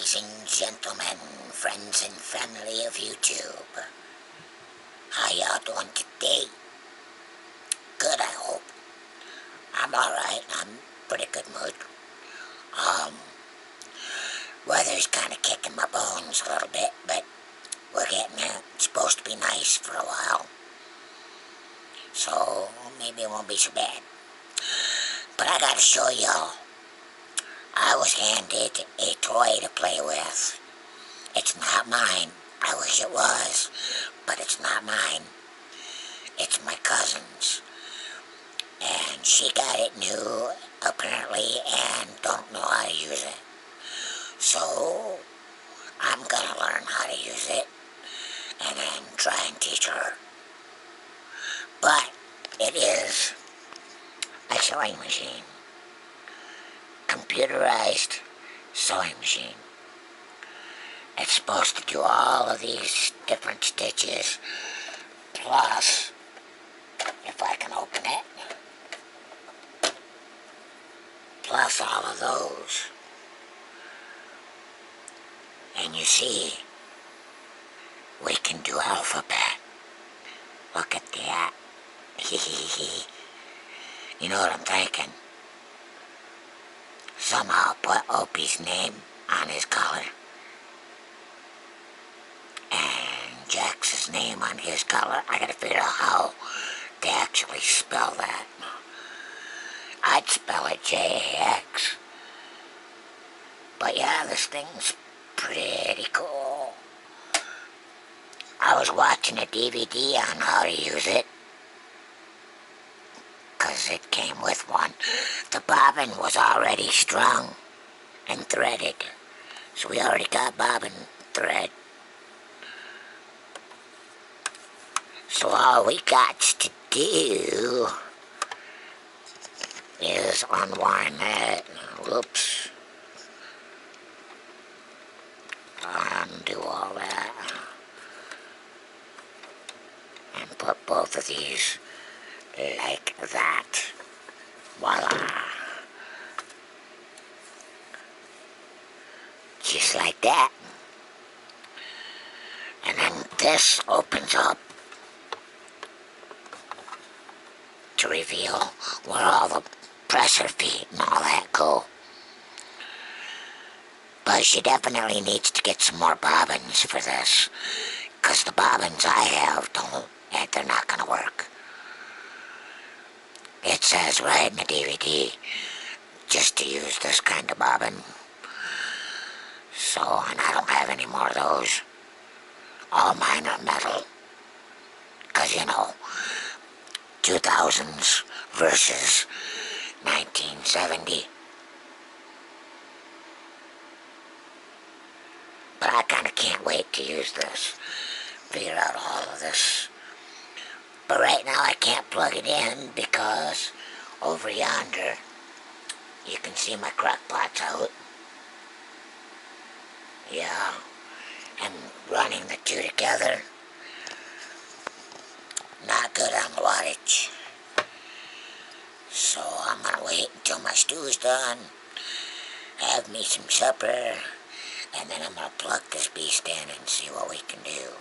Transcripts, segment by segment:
Ladies and gentlemen, friends and family of YouTube, how y'all doing today? Good, I hope. I'm alright. I'm pretty good mood. Weather's kind of kicking my bones a little bit, but we're getting there. It's supposed to be nice for a while, so maybe it won't be so bad. But I gotta show y'all. I was handed a toy to play with. It's not mine. I wish it was, but it's not mine. It's my cousin's. And she got it new, apparently, and don't know how to use it. So, I'm gonna learn how to use it, and then try and teach her. But, it is a sewing machine. Computerized sewing machine. It's supposed to do all of these different stitches, plus, if I can open it, plus all of those. And you see, we can do alphabet. Look at that. You know what I'm thinking? Somehow put Opie's name on his collar. And Jax's name on his collar. I gotta figure out how to actually spell that. I'd spell it J-A-X. But yeah, this thing's pretty cool. I was watching a DVD on how to use it, because it came with one. The bobbin was already strung and threaded, so we already got bobbin thread. So all we got to do is unwind that. Whoops. Undo all that. And put both of these like that. Voila. Just like that. And then this opens up to reveal where all the presser feet and all that go. But she definitely needs to get some more bobbins for this, because the bobbins I have don't, and they're not going to work. It says right in the DVD just to use this kind of bobbin. So, and I don't have any more of those. All mine are metal. Because, 2000s versus 1970. But I kind of can't wait to use this. Figure out all of this. But right now I can't plug it in because over yonder you can see my crock pots out. Yeah. And running the two together, not good on the wattage. So I'm gonna wait until my stew's done, have me some supper, and then I'm gonna plug this beast in and see what we can do.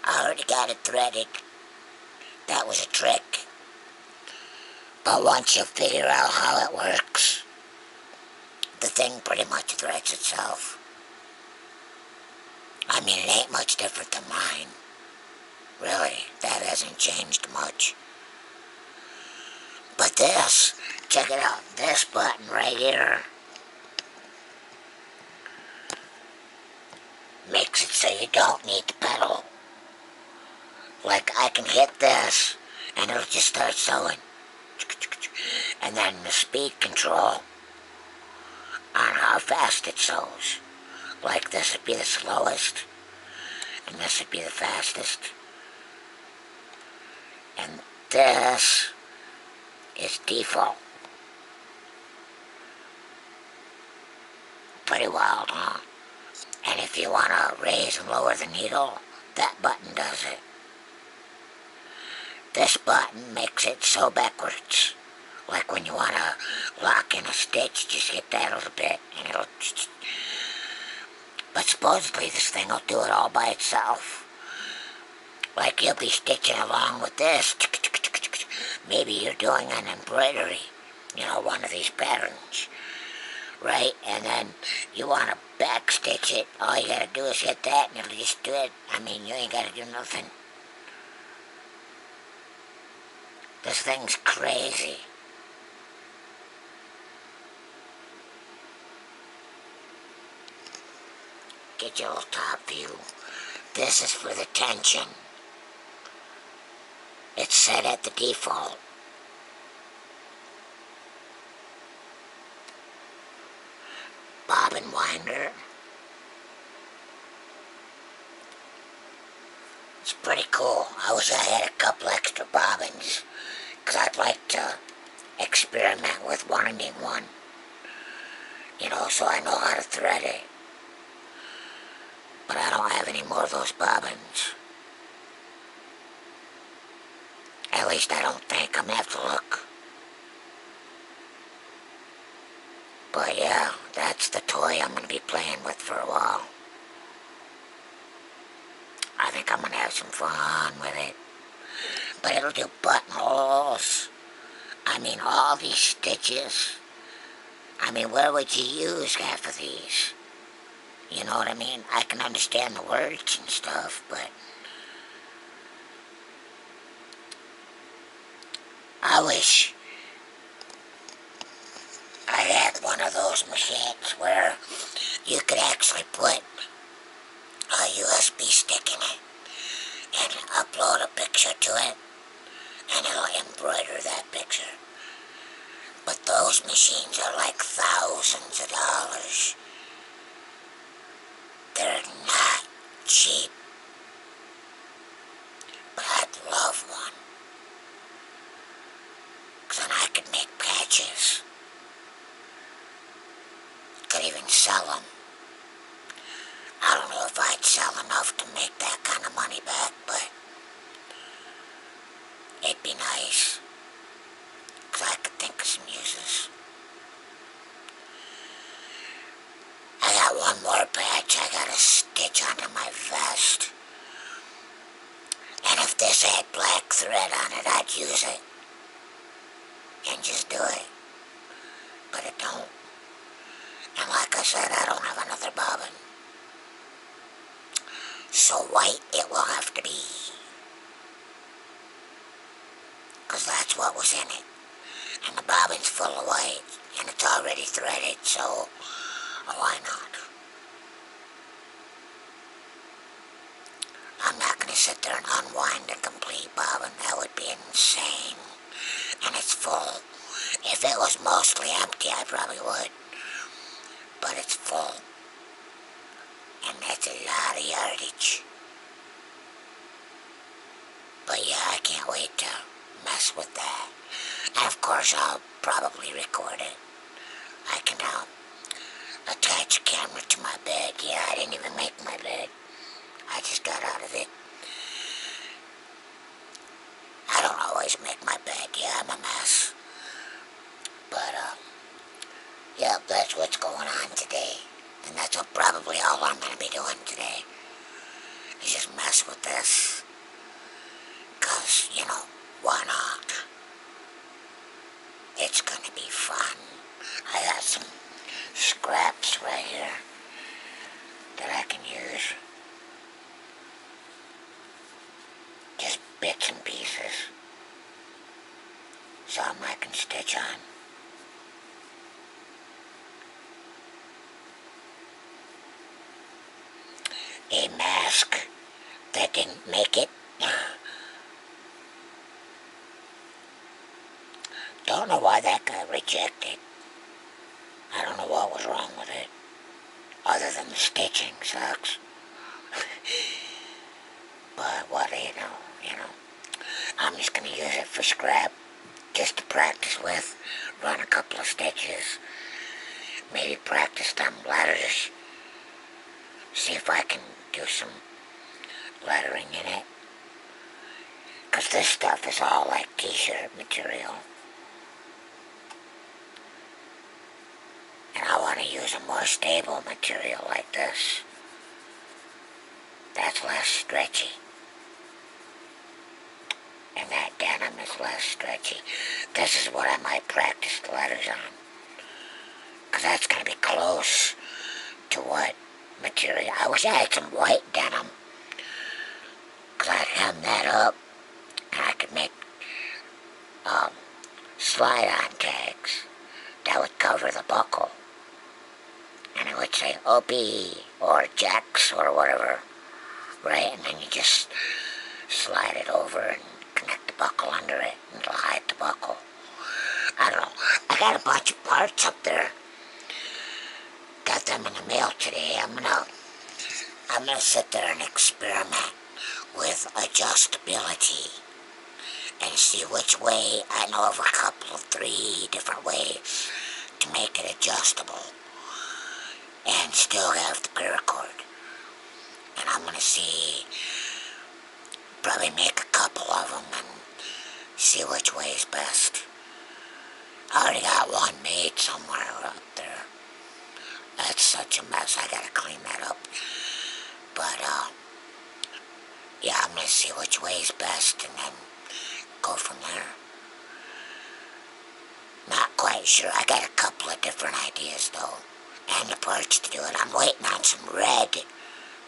I already got it threaded. That was a trick. But once you figure out how it works, the thing pretty much threads itself. I mean, it ain't much different than mine. Really, that hasn't changed much. But this, check it out, this button right here makes it so you don't need to pedal. Like, I can hit this, and it'll just start sewing. And then the speed control on how fast it sews. Like, this would be the slowest, and this would be the fastest. And this is default. Pretty wild, huh? And if you want to raise and lower the needle, that button does it. This button makes it sew backwards. Like when you want to lock in a stitch, just hit that a little bit and it'll supposedly this thing will do it all by itself. Like you'll be stitching along with this. Maybe you're doing an embroidery, one of these patterns, right? And then you want to back stitch it. All you gotta do is hit that and it'll just do it. I mean, you ain't gotta do nothing. This thing's crazy. Get your top view. This is for the tension. It's set at the default. Bobbin winder. It's pretty cool. I wish I had a couple extra bobbins, because I'd like to experiment with winding one, so I know how to thread it. But I don't have any more of those bobbins. At least I don't think. I'm gonna have to look. But yeah, that's the toy I'm gonna be playing with for a while. I think I'm gonna have some fun with it. But it'll do buttonholes. I mean, all these stitches. I mean, where would you use half of these? You know what I mean? I can understand the words and stuff, but I wish I had one of those machines where you could actually put a USB stick in it and upload a picture to it, and it'll embroider that picture. But those machines are like thousands of dollars. They're not cheap. But I'd love one. Because then I could make patches. Could even sell them. I don't know if I'd sell enough to make that kind of money back, but it'd be nice. Because I could think of some uses. I got one more patch I gotta stitch onto my vest. And if this had black thread on it, I'd use it. And just do it. But it don't. And like I said, I don't have another bobbin. So white it will have to be. Because that's what was in it. And the bobbin's full of white. And it's already threaded, so why not? I'm not going to sit there and unwind a complete bobbin. That would be insane. And it's full. If it was mostly empty, I probably would. But it's full. And that's a lot of yardage. But yeah, I can't wait to mess with that. And of course, I'll probably record it. I can attach a camera to my bed. Yeah, I didn't even make my bed. I just got out of it. I don't always make my bed. Yeah, I'm a mess. But, yeah, that's what's going on today. And that's probably all I'm going to be doing today. Is just mess with this. Because, why not? It's going to be fun. I got some scraps right here that I can use. Just bits and pieces. Some I can stitch on. A mask that didn't make it. Don't know why that got rejected. I don't know what was wrong with it. Other than the stitching sucks. But what do you know? I'm just going to use it for scrap. Just to practice with. Run a couple of stitches. Maybe practice some letters. See if I can do some lettering in it. Because this stuff is all like t-shirt material. And I want to use a more stable material like this. that's less stretchy. And that denim is less stretchy. This is what I might practice the letters on. Because that's going to be close to what material. I wish I had some white denim. Because I'd hem that up and I could make slide-on tags that would cover the buckle. And it would say OP or Jax or whatever, right? And then you just slide it over and connect the buckle under it and it'll hide the buckle. I don't know. I got a bunch of parts up there. Got them in the mail today. I'm gonna sit there and experiment with adjustability and see which way. I know of a couple of 3 different ways to make it adjustable and still have the paracord. And I'm gonna see, probably make a couple of them and see which way is best. I already got one made somewhere up there. That's such a mess. I gotta clean that up. But yeah, I'm gonna see which way is best and then go from there. Not quite sure. I got a couple of different ideas though, and the parts to do it. I'm waiting on some red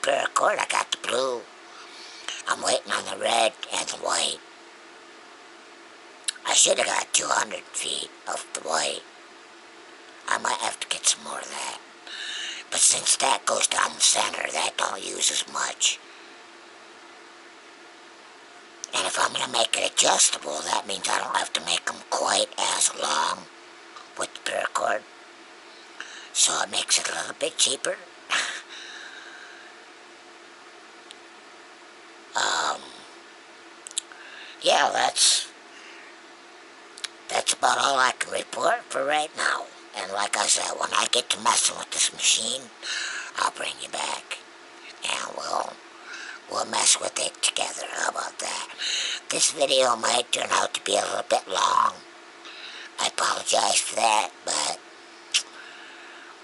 paracord. I got the blue. I'm waiting on the red and the white. I should have got 200 feet of the white. I might have to get some more of that. But since that goes down the center, that don't use as much. And if I'm going to make it adjustable, that means I don't have to make them quite as long with the paracord. So it makes it a little bit cheaper. Yeah, that's about all I can report for right now. And like I said, when I get to messing with this machine, I'll bring you back. And we'll mess with it together. How about that? This video might turn out to be a little bit long. I apologize for that, but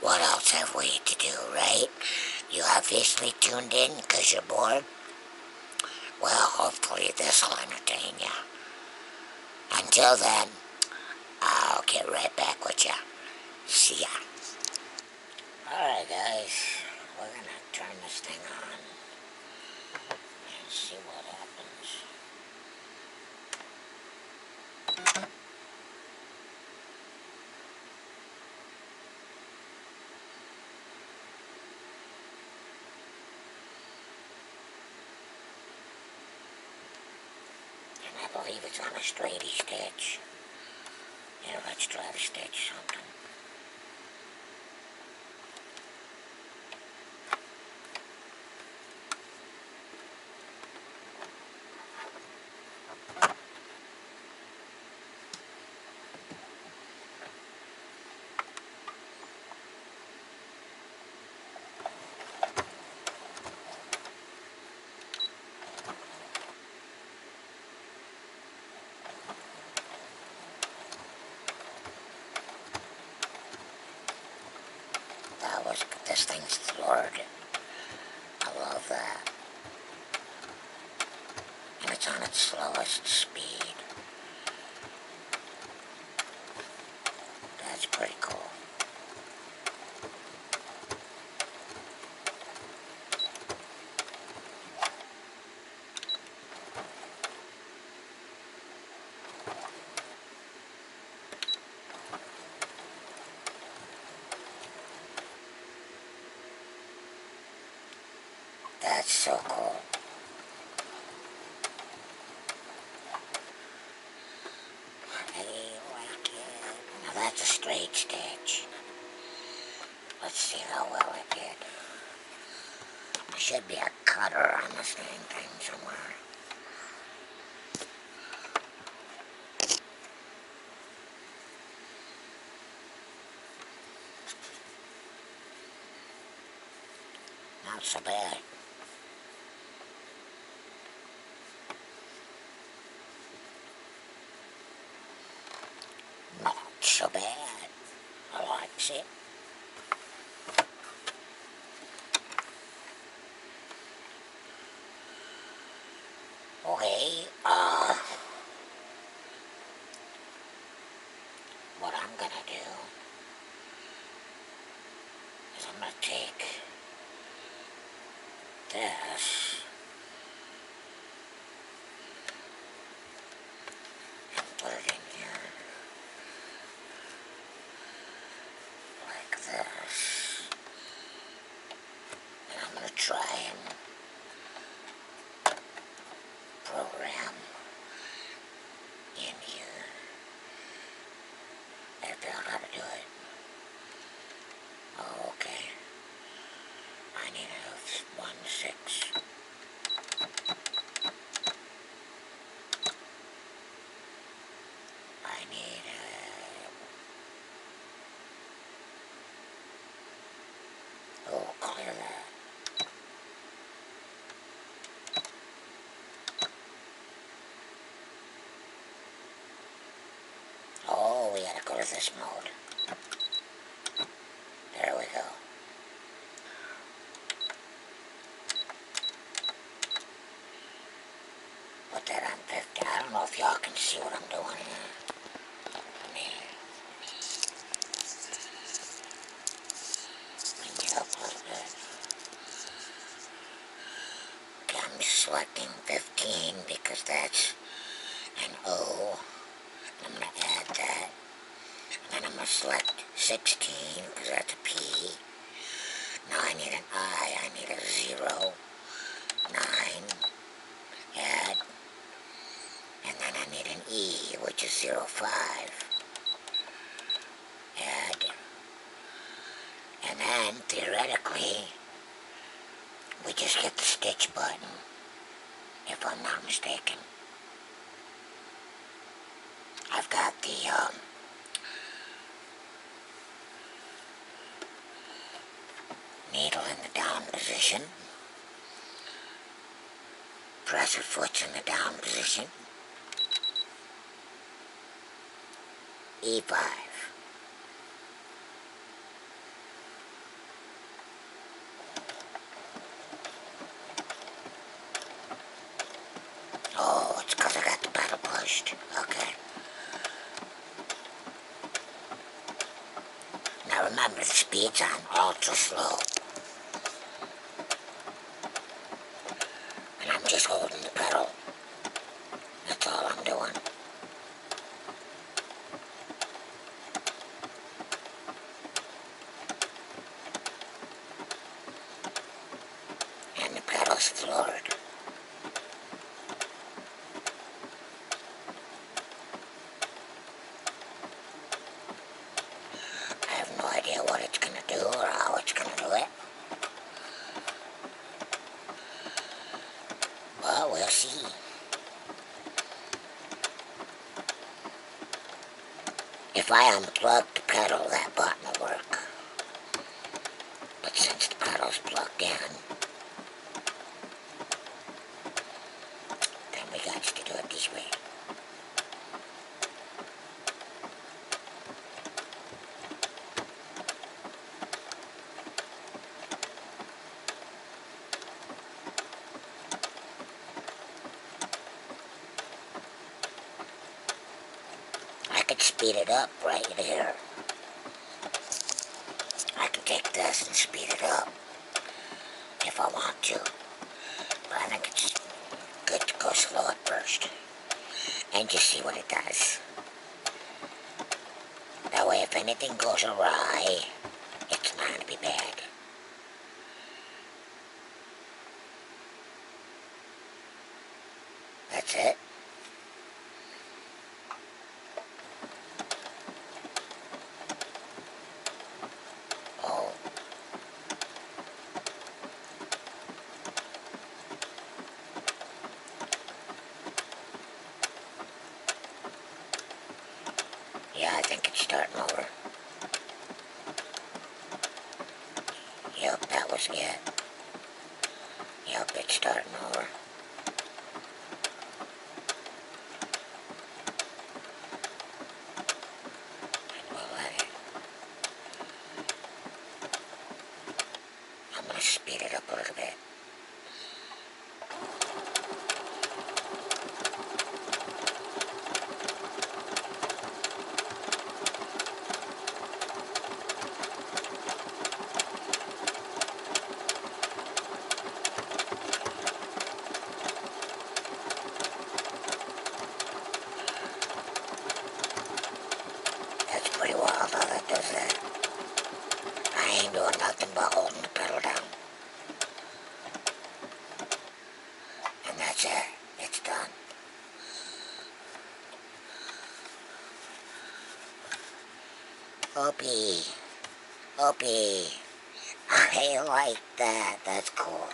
what else have we to do, right? You obviously tuned in because you're bored. Well, hopefully this will entertain you. Until then, I'll get right back with you. See ya. Alright guys, we're gonna turn this thing on and see what happens. And I believe it's on a straighty stitch. Yeah, let's try to stitch something. This thing's floored. I love that. And it's on its slowest speed. That's pretty cool. That's so cool. Hey, like it. Now that's a straight stitch. Let's see how well it did. There should be a cutter on this thing somewhere. Not so bad. Not so bad. I like it. Uh, what I'm gonna do is I'm gonna take this and put it in here like this. And I'm gonna try and program in here. I figure out how to do it. Oh, okay. I need a 1/6. I need oh, clear that. Oh, we gotta go to this mode. There we go. Put that on 50. I don't know if y'all can see what I'm doing here. Let me bring it up a little bit. Okay, I'm selecting 15 because that's an O. I'm going to add that. And then I'm going to select 16 because that's a P. Now I need an I need a 0, 9, add. And then I need an E, which is 0, 5. Add. And then, theoretically, we just hit the stitch button, if I'm not mistaken. I've got the needle in the down position. Presser foot's in the down position. E5. Oh, it's because I got the pedal pushed. Okay. Now remember, the speed's on ultra slow. And I'm just holding the pedal. That's all I'm doing. And the pedal's floored. I have no idea what it's going to do or how it's going to do it. Well, we'll see. If I unplug the pedal, that button will work. But since the pedal's plugged in, then we got to do it this way. I could speed it up right here. I can take this and speed it up if I want to. But I think it's good to go slow at first and just see what it does. That way if anything goes awry, it's not going to be bad. That's it. Oh. Yeah, I think it's starting over. Yep, that was it. Yep, it's starting over. And we'll let it. I'm going to speed it up a little bit. nothing but holding the pedal down. And that's it. It's done. Opie. Opie. I like that. That's cool.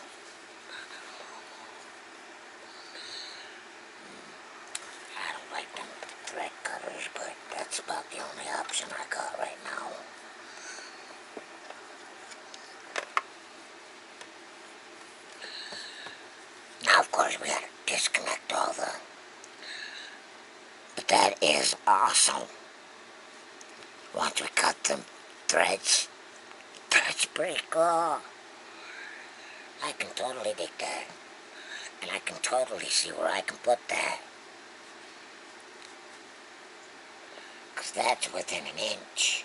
I don't like them thread cutters, but that's about the only option I got right now. Now, of course, we gotta disconnect all the... But that is awesome. Once we cut the threads, that's pretty cool. I can totally dig that. And I can totally see where I can put that. Because that's within an inch.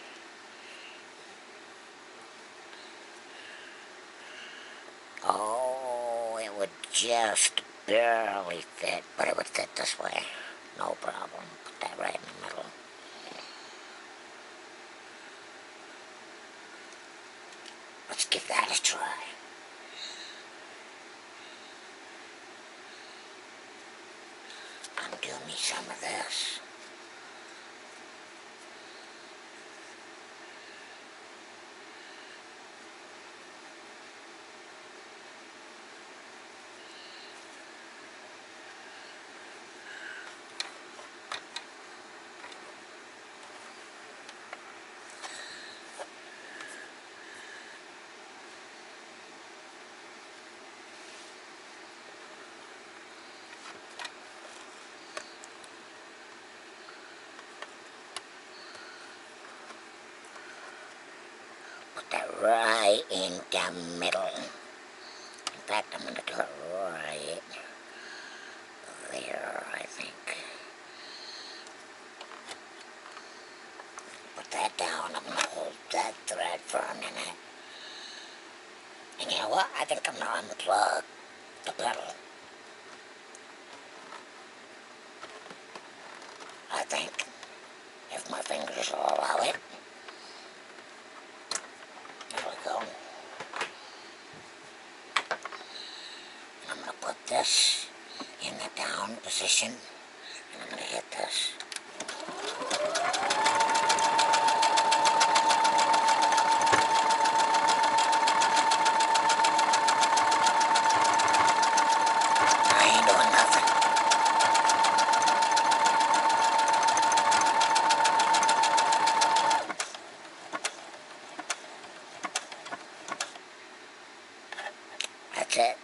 Oh, it would just barely fit, but it would fit this way. No problem. Put that right in the middle. Let's give that a try. Undo me some of this. Put that right in the middle. In fact, I'm going to do it right there, I think. Put that down. I'm going to hold that thread for a minute. And you know what? I think I'm going to unplug the pedal. I think, if my fingers will allow it. There we go. And I'm going to put this in the down position, and I'm going to hit this. I ain't doing nothing. That's it.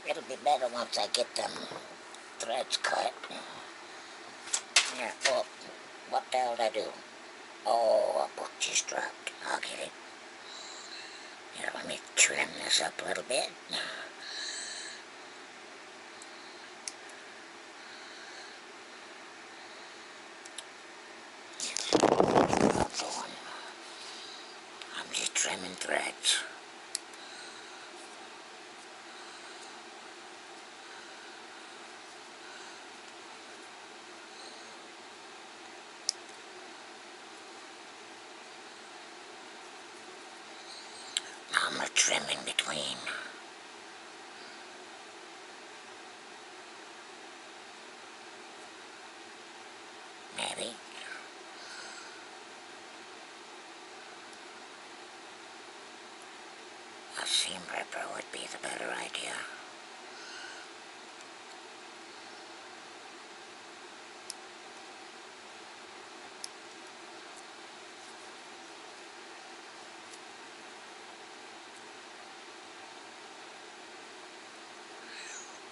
It'll be better once I get them threads cut. Yeah, oh, what the hell did I do? Oh, a book just dropped. I'll get it. Here, let me trim this up a little bit. I'm just trimming threads. Now I'm going to trim in between. Maybe. A seam ripper would be the better idea.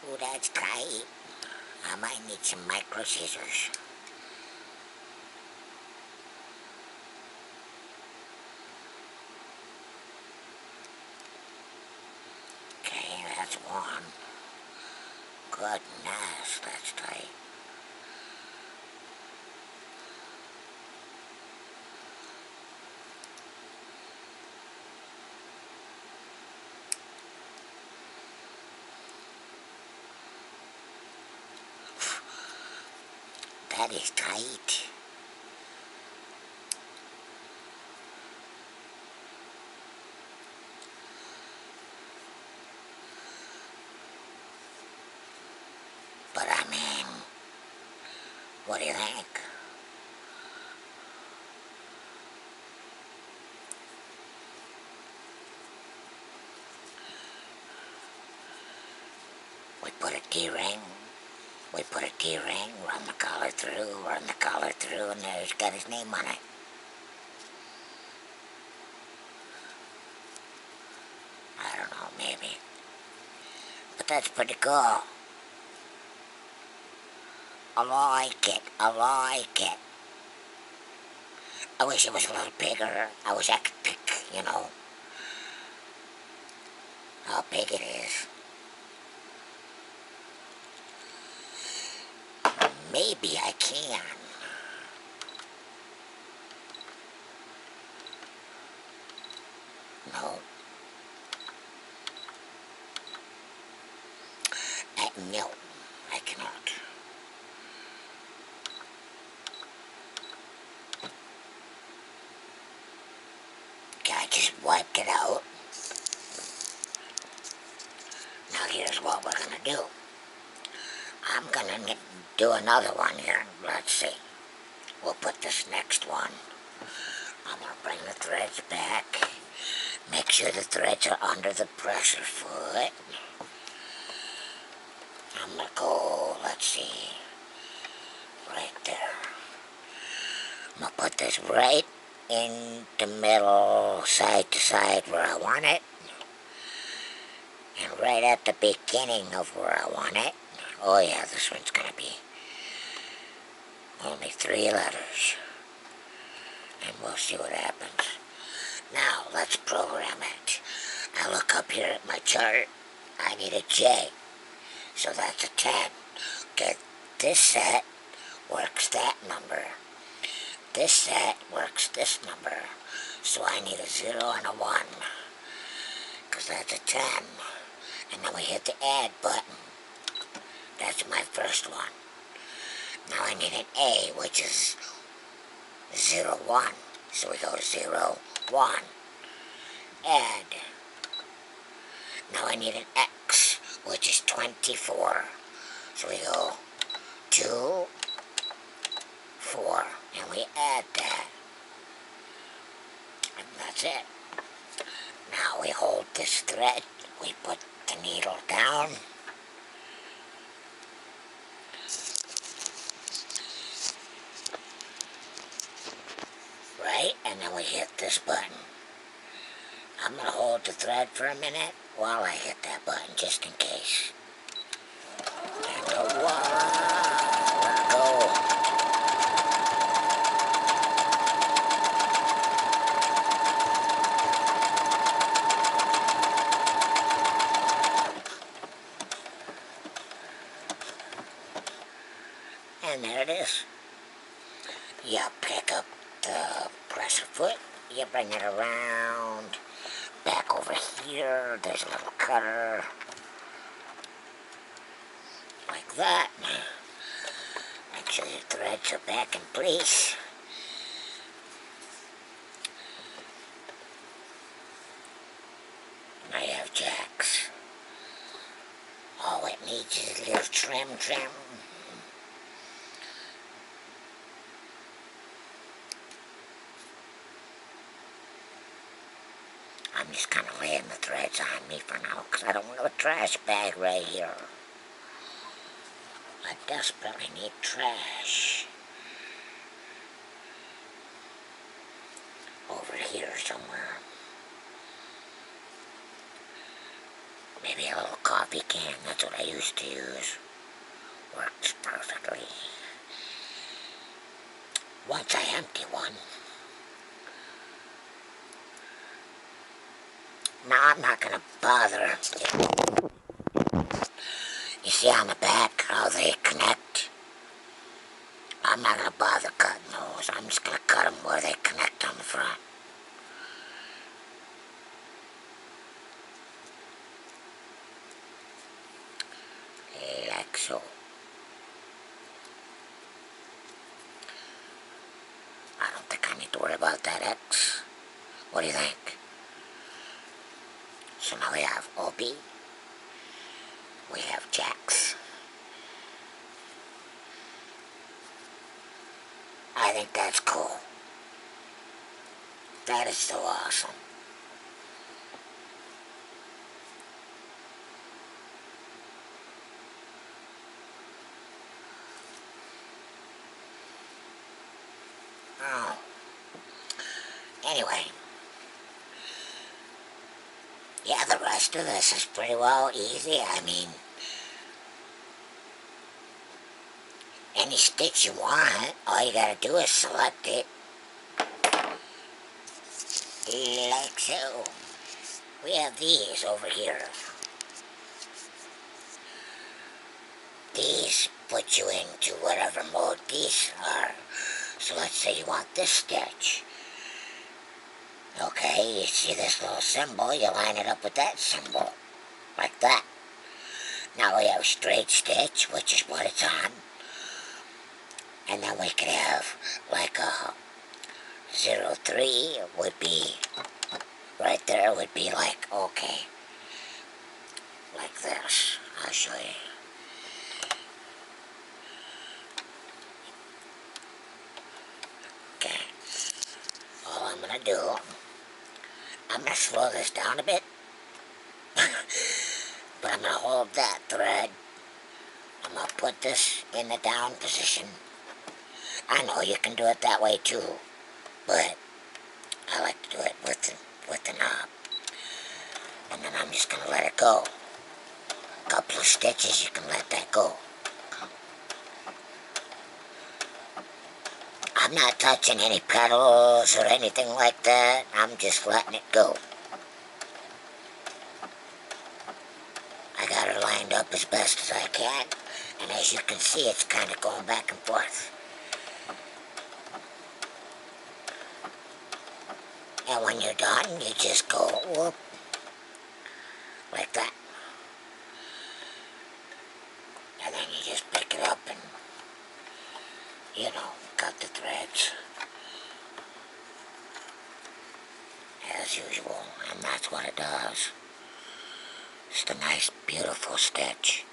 Oh, that's tight. I might need some micro scissors. Okay, that's one. Good. Goodness, that's tight. That is tight. But I mean, what do you think? We put a D-ring. We put a D-ring, run the collar through, and there's got his name on it. I don't know, maybe. But that's pretty cool. I like it. I like it. I wish it was a little bigger. I wish I could pick, how big it is. Maybe I can. No. No, I cannot. Okay, I just wiped it out. Now here's what we're gonna do. I'm gonna do another one here. Let's see. We'll put this next one. I'm gonna bring the threads back. Make sure the threads are under the pressure foot. I'm gonna go, let's see, right there. I'm gonna put this right in the middle, side to side where I want it. And right at the beginning of where I want it. Oh yeah, this one's gonna be only 3 letters. And we'll see what happens. Now, let's program it. I look up here at my chart. I need a J. So that's a 10. Okay, this set works that number. This set works this number. So I need a 0 and a 1. Because that's a 10. And then we hit the add button. That's my first one. Now I need an A, which is 0, 1. So we go to 0, 1. Add. Now I need an X, which is 24. So we go 2, 4, and we add that. And that's it. Now we hold this thread, we put the needle down. Right, and then we hit this button. I'm going to hold the thread for a minute while I hit that button, just in case. And go, let go. And there it is. You pick up the pressure foot, you bring it around, back over here, there's a little cutter, like that. Make sure your threads are back in place. Now you have jacks. All it needs is a little trim. I'm just kind of laying the threads on me for now, because I don't want a trash bag right here. I desperately need trash. Over here somewhere. Maybe a little coffee can, that's what I used to use. Works perfectly. Once I empty one. Now I'm not going to bother. You see on the back how they connect? I'm not going to bother cutting those. I'm just going to cut them where they connect on the front. Like so. I don't think I need to worry about that X. What do you think? So now we have OB. We have Jacks. I think that's cool. That is so awesome. Oh. Anyway. Yeah, the rest of this is pretty well easy. I mean, any stitch you want, all you gotta do is select it. Like so. We have these over here. These put you into whatever mode these are. So let's say you want this stitch. Okay, you see this little symbol, you line it up with that symbol. Like that. Now we have straight stitch, which is what it's on. And then we could have like a 03 would be, right there would be like, okay. Like this. I'll show you. Okay. All I'm going to do, I'm going to slow this down a bit. But I'm going to hold that thread. I'm going to put this in the down position. I know you can do it that way too, but I like to do it with the knob. And then I'm just going to let it go. A couple of stitches, you can let that go. I'm not touching any petals or anything like that. I'm just letting it go. I got her lined up as best as I can. And as you can see, it's kind of going back and forth. And when you're done, you just go whoop, like that. And then you just pick it up and, you know, cut the threads. As usual, and that's what it does. Just a nice, beautiful stitch.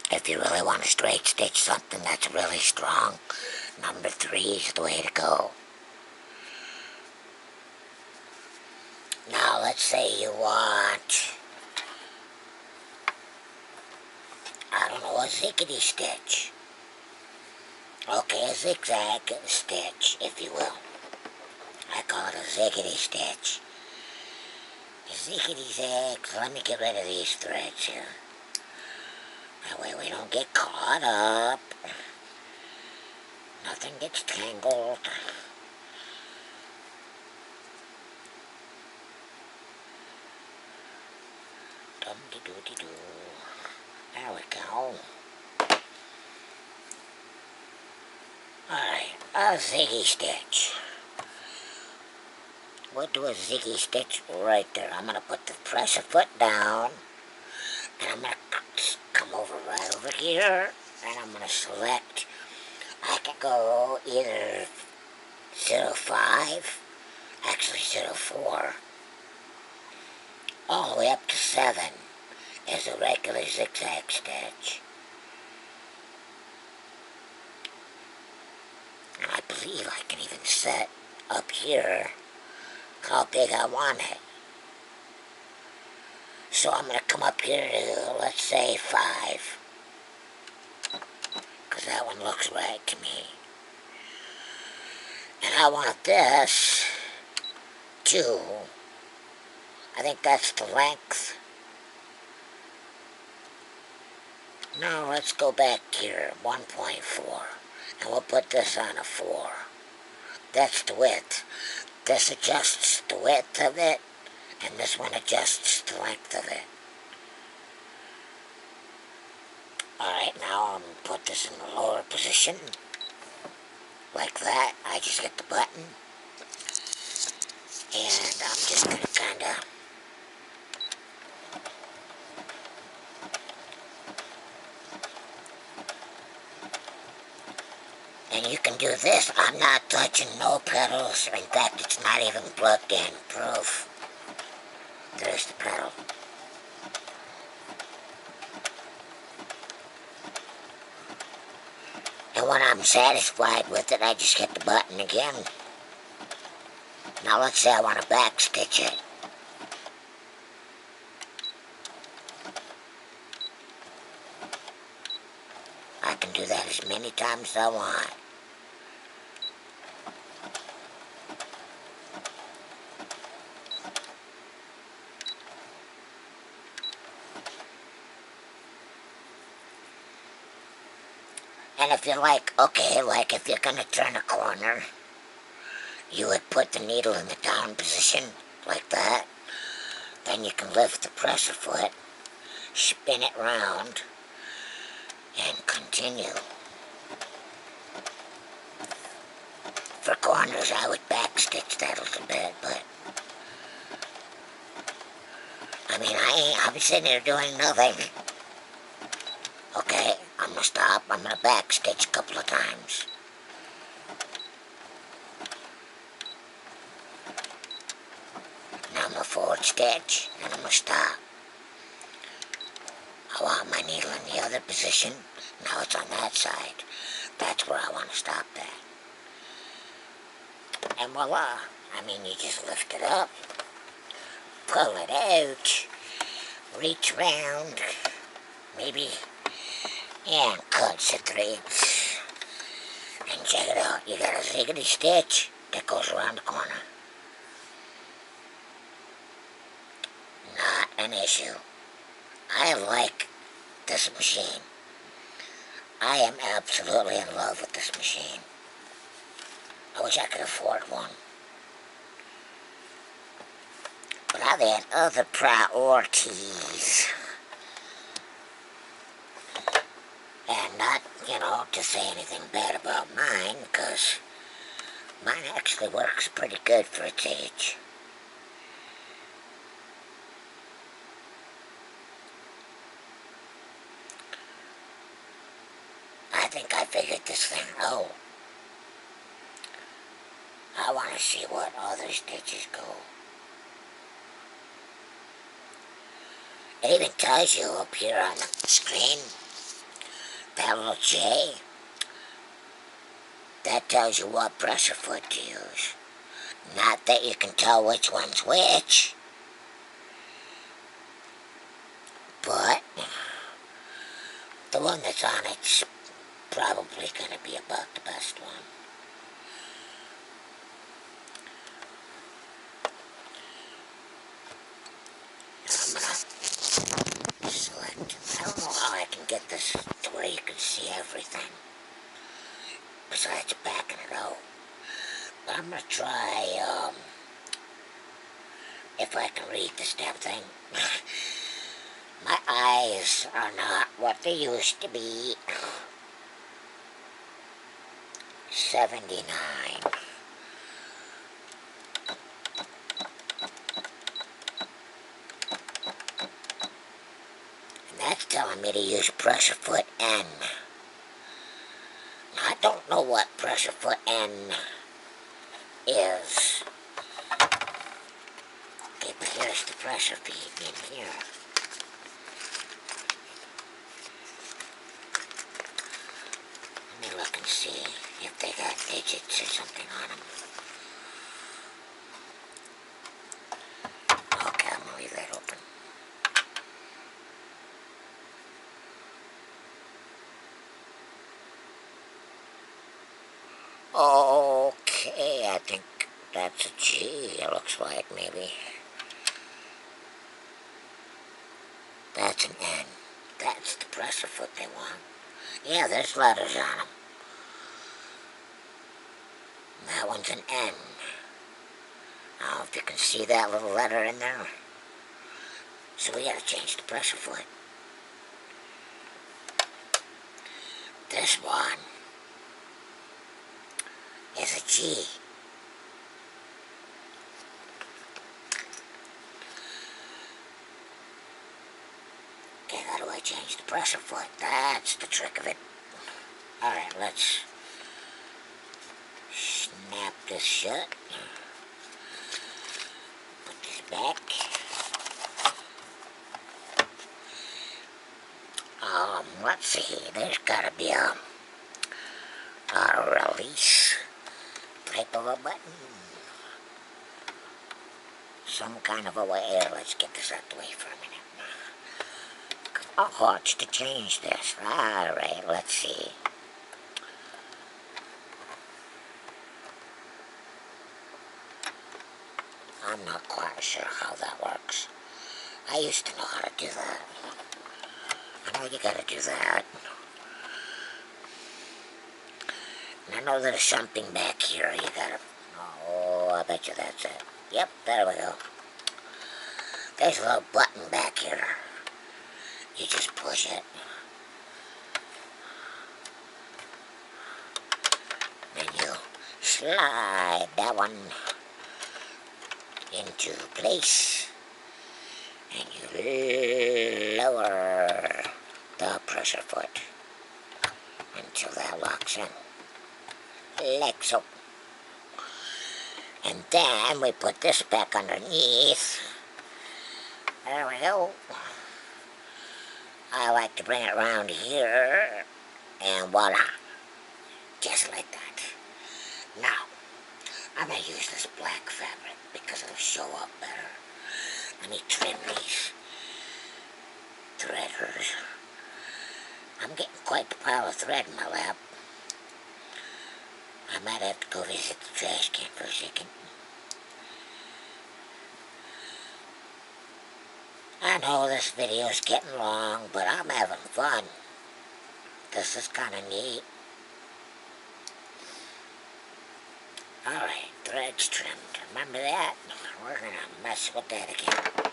If you really want to straight stitch something that's really strong, number 3 is the way to go. Now, let's say you want, I don't know, a ziggity stitch. Okay, a zigzag stitch, if you will. I call it a ziggity stitch. Ziggity zags. Let me get rid of these threads here. That way we don't get caught up. Nothing gets tangled. Dum-de-doo-de-doo. There we go. Alright, a ziggy stitch. We'll do a ziggy stitch right there. I'm going to put the press a foot down. And I'm going to come over right over here. And I'm going to select, I can go either 05, actually 04, all the way up to 7 is a regular zigzag stitch. And I believe I can even set up here how big I want it. So I'm going to come up here to, let's say, 5. Because that one looks right to me. And I want this to, I think that's the length. No, let's go back here, 1.4. And we'll put this on a 4. That's the width. This adjusts the width of it, and this one adjusts the length of it. Alright, now I'm going to put this in the lower position. Like that. I just hit the button. And I'm just going to kind of... And you can do this. I'm not touching no pedals. In fact, it's not even plugged in. Proof. There's the pedal. And when I'm satisfied with it, I just hit the button again. Now let's say I want to backstitch it. I can do that as many times as I want. And if you're like, okay, like if you're going to turn a corner, you would put the needle in the down position, like that. Then you can lift the pressure foot, spin it round, and continue. For corners, I would backstitch that a little bit, but... I mean, I'm sitting here doing nothing. Okay, I'm going to stop. I'm going to backstitch a couple of times. Now I'm going to forward stitch, and I'm going to stop. I want my needle in the other position. Now it's on that side. That's where I want to stop that. And voila. I mean, you just lift it up, pull it out, reach round, maybe, and cut the threads. And check it out. You got a ziggity stitch that goes around the corner. Not an issue. I like this machine. I am absolutely in love with this machine. I wish I could afford one. But I've had other priorities. And not, to say anything bad about mine, because mine actually works pretty good for its age. I think I figured this thing out. I want to see what other stitches go. It even tells you up here on the screen, that little J, that tells you what pressure foot to use. Not that you can tell which one's which, but the one that's on it's probably going to be about the best one. I'm going to select, I don't know how I can get this to where you can see everything, besides backing it out. But I'm going to try, if I can read this damn thing. My eyes are not what they used to be. 79. And that's telling me to use pressure foot N. Now, I don't know what pressure foot N is. Okay, but here's the pressure feed in here. Let me look and see if they got digits or something on them. Okay, I'm gonna leave that open. Okay, I think that's a G, it looks like, maybe. That's an N. That's the pressure foot they want. Yeah, there's letters on them. That one's an N. I don't know if you can see that little letter in there. So we gotta change the pressure foot. This one is a G. Okay, how do I change the pressure foot? That's the trick of it. Alright, let's snap this shut. Put this back. Let's see, there's gotta be a release type of a button. Some kind of a way. Here, let's get this out the way for a minute. Oh, it's to change this. Alright, let's see. I'm not quite sure how that works. I used to know how to do that. I know you gotta do that. And I know there's something back here you gotta... Oh, I bet you that's it. Yep, there we go. There's a little button back here. You just push it. Then you slide that one into place. And you lower the pressure foot until that locks in. Like so. And then we put this back underneath. There we go. I like to bring it around here, and voila, just like that. Now, I'm going to use this black fabric because it'll show up better. Let me trim these threaders. I'm getting quite the pile of thread in my lap. I might have to go visit the trash can for a second. I know this video's getting long, but I'm having fun. This is kind of neat. Alright, threads trimmed. Remember that? We're going to mess with that again.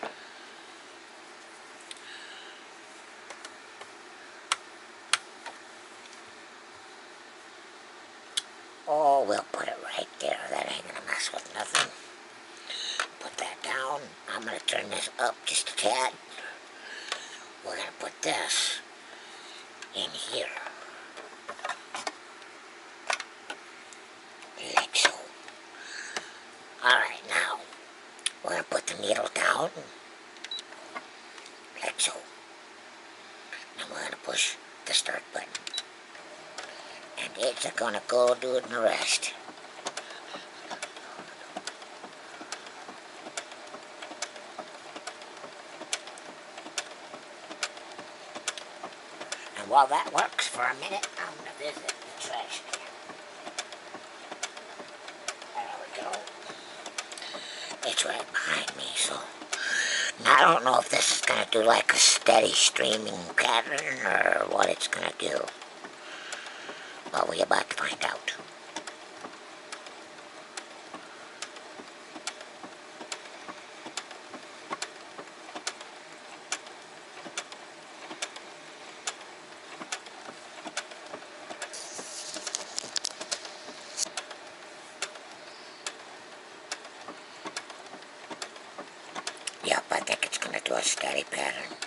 Oh, we'll put it right there. That ain't going to mess with nothing. Put that down. I'm going to turn this up just a tad. We're going to put this in here. Like so. Alright, now, we're going to put the needle down. Like so. Now we're going to push the start button. And it's going to go doing the rest. And while that works for a minute, I'm going to visit the trash can. There we go. It's right behind me, so... Now, I don't know if this is going to do like a steady streaming pattern or what it's going to do. Well, we're about to find out. Yep, I think it's going to do a steady pattern.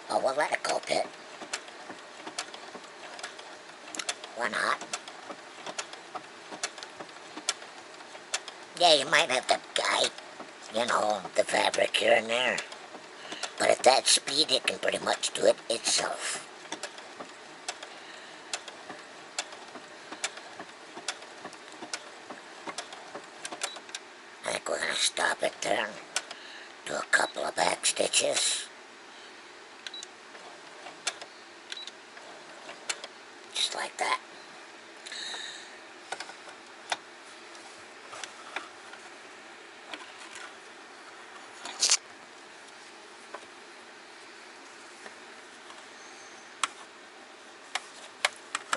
Oh, we'll let it go a bit. Why not? Yeah, you might have to guide, the fabric here and there. But at that speed, it can pretty much do it itself. I think we're going to stop it there. Do a couple of back stitches. Just like that.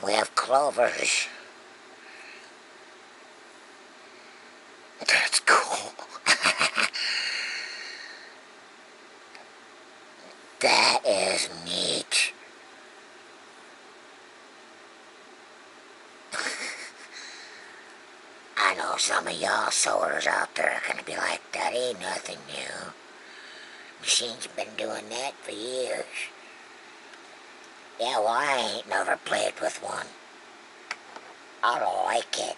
We have clovers. That's cool. That is neat. I know some of y'all sewers out there are gonna be like, that ain't nothing new. Machine's been doing that for years. Yeah, well, I ain't never played with one. I don't like it.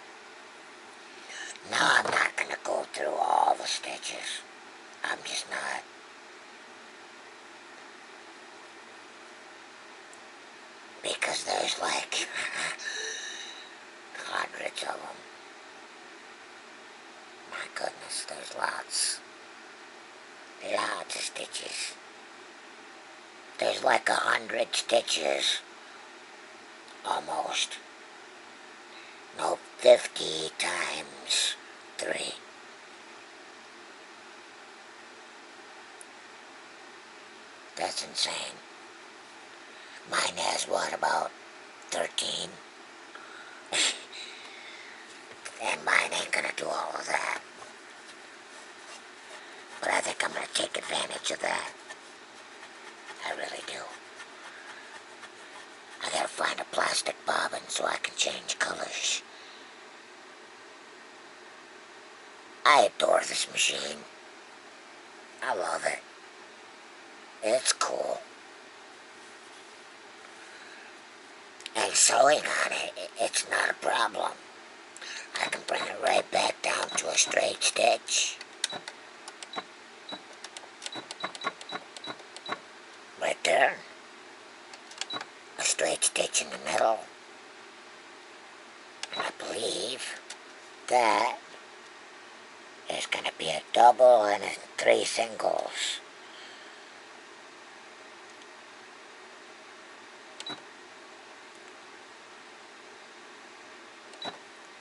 No, I'm not gonna go through all the stitches. I'm just not. Because there's like hundreds of them. My goodness, there's lots. Lots of stitches. There's like 100 stitches. Almost. No, 50 times 3. That's insane. Mine has what, about 13? And mine ain't gonna do all of that. But I think I'm gonna take advantage of that. I really do. I gotta find a plastic bobbin so I can change colors. I adore this machine. I love it. It's cool. And sewing on it, it's not a problem. I can bring it right back down to a straight stitch. Right there. A straight stitch in the middle. And I believe that is going to be a double and 3 singles.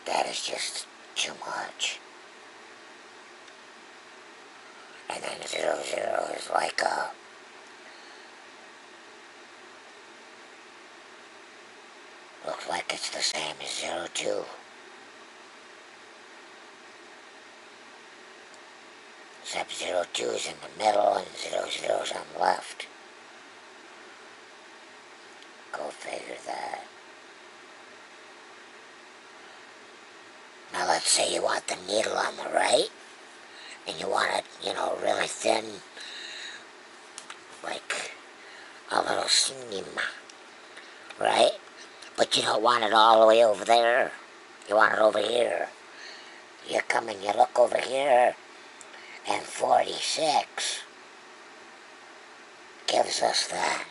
That is just too much. And then 0, 0 is like a... Looks like it's the same as 0, 2. Except 0, 2 is in the middle and 0, 0 is on the left. Go figure that. Now let's say you want the needle on the right, and you want it, really thin, like a little seam, right? But you don't want it all the way over there. You want it over here. You come and you look over here, and 46 gives us that.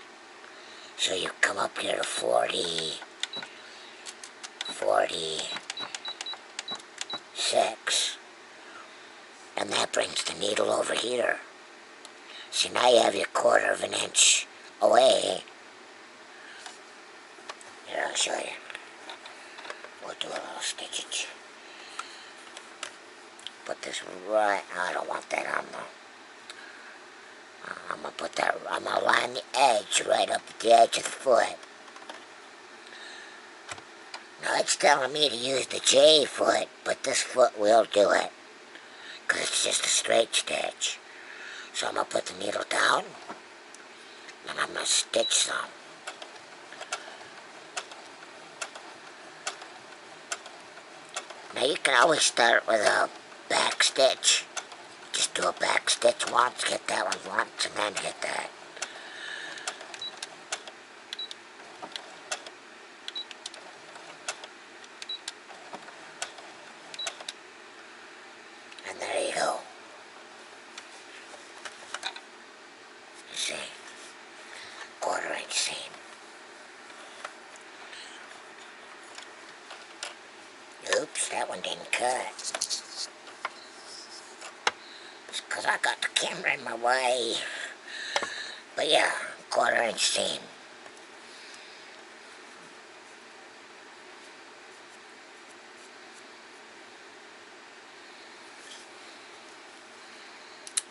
So you come up here to 46, and that brings the needle over here. So now you have your 1/4 of an inch away. Here, I'll show you. We'll do a little stitchage. Put this right, I don't want that on the... I'm gonna line the edge right up at the edge of the foot. Now it's telling me to use the J foot, but this foot will do it, because it's just a straight stitch. So I'm gonna put the needle down, and I'm gonna stitch some. Now you can always start with a back stitch. Just do a back stitch once, hit that one once, and then hit that. And there you go. You see? 1/4 inch seam. Oops, that one didn't cut. It's because I got the camera in my way. But yeah, 1/4 inch seam.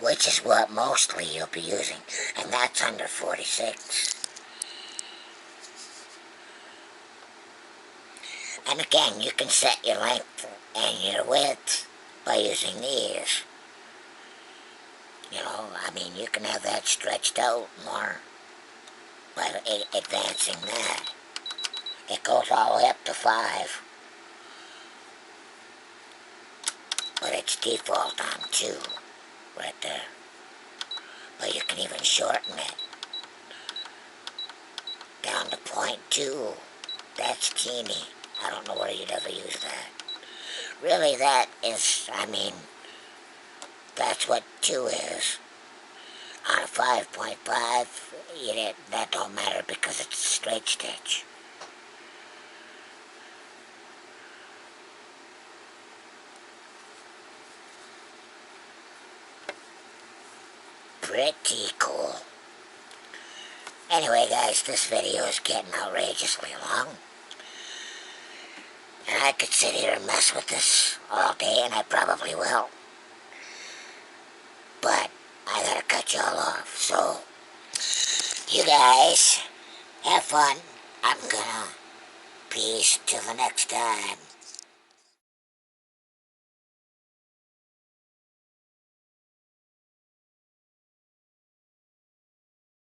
Which is what mostly you'll be using, and that's under 46. And again, you can set your length and your width by using these. I mean, you can have that stretched out more by advancing that. It goes all the way up to 5. But it's default on 2, right there. But you can even shorten it down to 0.2. That's teeny. I don't know where you'd ever use that. Really, that is, I mean, that's what 2 is. On a 5.5, that don't matter because it's a straight stitch. Pretty cool. Anyway, guys, this video is getting outrageously long. And I could sit here and mess with this all day, and I probably will. But I gotta cut y'all off, so you guys have fun. I'm gonna peace till the next time.